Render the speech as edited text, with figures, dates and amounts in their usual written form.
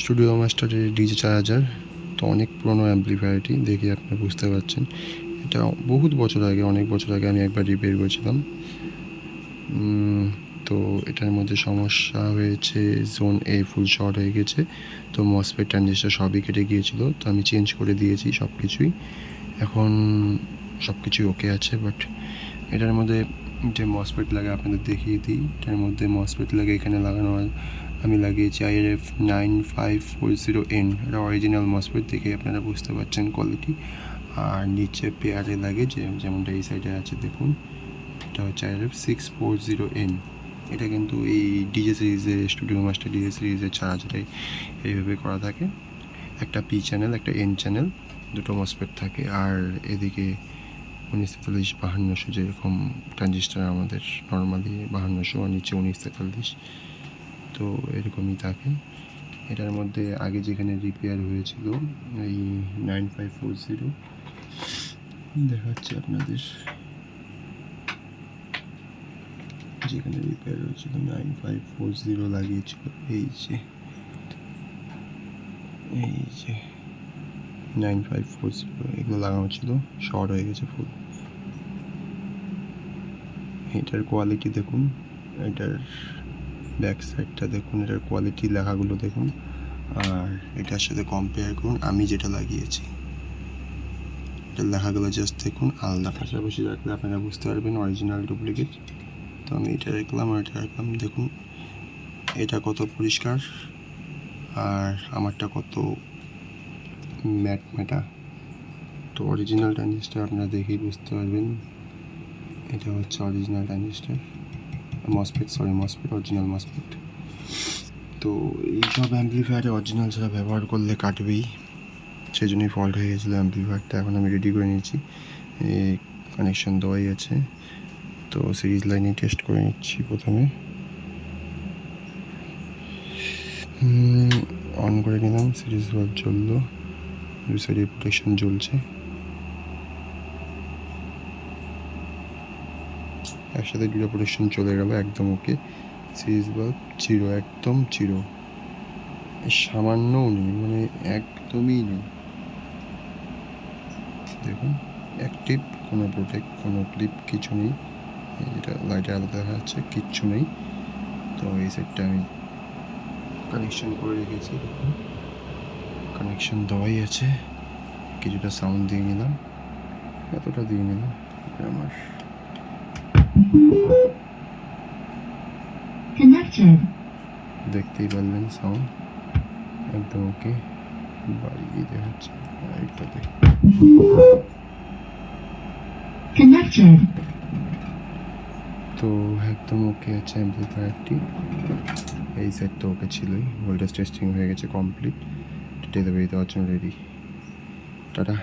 Studio মাস্টারের DJ 4000। তো অনেক পুরনো অ্যাম্প্লিফায়ারটি দেখে আপনারা বুঝতে পারছেন। এটা বহুত বছর আগে, অনেক বছর আগে আমি একবার রিপেয়ার করেছিলাম। তো এটার মধ্যে সমস্যা হয়েছে, জোন এ ফুল শর্ট হয়ে গেছে। তো মসফেট ট্রানজিস্টার সবই কেটে গিয়েছিলো, তো আমি চেঞ্জ করে দিয়েছি সব কিছুই। এখন সব কিছুই ওকে আছে। বাট এটার মধ্যে যে মসফেট লাগে আপনাদের দেখিয়ে দিই। এটার মধ্যে মসফেট লাগে এখানে লাগানো হয়, আমি লাগিয়েছি IRF 9540N। এটা অরিজিনাল মসফেট, দেখে আপনারা বুঝতে পারছেন কোয়ালিটি। আর নিচে পেয়ারে লাগে যেমনটা এই সাইডে আছে দেখুন, এটা হচ্ছে IRF 640N। এটা কিন্তু এই ডিজে সিরিজে, স্টুডিও মাস্টার ডিজে সিরিজের 4000 এইভাবে করা থাকে। একটা পি চ্যানেল, একটা এন চ্যানেল, দুটো মসফেট থাকে। আর এদিকে 1943 5200 যেরকম ট্রানজিস্টার আমাদের নর্মালি 5200, আর নিচে 1943, তো এরকমই থাকে। এটার মধ্যে আগে যেখানে রিপেয়ার হয়েছিল এই 9540 দেখাচ্ছে আপনাদের, যেখানে রিপেয়ার হয়েছিল 9540 লাগিয়েছিল এই যে 9540 এগুলো লাগানো ছিল, শর্ট হয়ে গেছে ফুল। এটার কোয়ালিটি দেখুন, এটার ব্যাক সাইডটা দেখুন, এটার কোয়ালিটি লেখাগুলো দেখুন, আর এটার সাথে কম্পেয়ার করুন আমি যেটা লাগিয়েছি। এটার লেখাগুলো জাস্ট দেখুন, আলাদা পাশাপাশি রাখলে আপনারা বুঝতে পারবেন অরিজিনাল ডুপ্লিকেট। তো আমি এটা রাখলাম আর এটা রাখলাম, দেখুন এটা কত পরিষ্কার আর আমারটা কত ম্যাটা। তো অরিজিনাল ট্রানজিস্টার আপনারা দেখেই বুঝতে পারবেন, এটা হচ্ছে original transistor, MOSFET original MOSFET. তো এইসব অ্যাম্প্লিফায়ারে অরিজিনাল ছাড়া ব্যবহার করলে কাটবেই, সেই জন্যই ফল্ট হয়ে গেছিলো অ্যাম্প্লিফায়ারটা। এখন আমি রেডি করে নিয়েছি, কানেকশন দেওয়াই আছে। তো সিরিজ লাইনে টেস্ট করে নিচ্ছি প্রথমে, অন করে নিলাম, সিরিজ বাল্ব জ্বললো, দুই সাইডে প্রোটেকশন জ্বলছে, একসাথে দুটো প্রোটেকশন চলে গেল, একদম ওকে। সিরিজ বাল্ব জিরো, একদম জিরো, সামান্যও নেই, মানে একদমই নেই। দেখুন অ্যাক্টিভ, কোনো কোনো ক্লিপ কিছু নেই, এটা লাইটে আলাদা দেখা যাচ্ছে, কিচ্ছু নেই। তো এই সেটটা আমি কানেকশন করে রেখেছি, দেখুন কানেকশন দেওয়াই আছে। কিছুটা সাউন্ড দিয়ে নিলাম, এতটা দিয়ে নিলাম, আমার দেখতেই পারলেন সাউন্ড একদম ওকে। বাড়িয়ে দেখাচ্ছে লাইটটাতে, তো একদম ওকে আছে অ্যাম্প্লিফায়ারটি। এই সেট তো ওকে ছিলই, ভোল্টেজ টেস্টিং হয়ে গেছে কমপ্লিট, ডেলিভারি দেওয়ার জন্য রেডি। টাটা।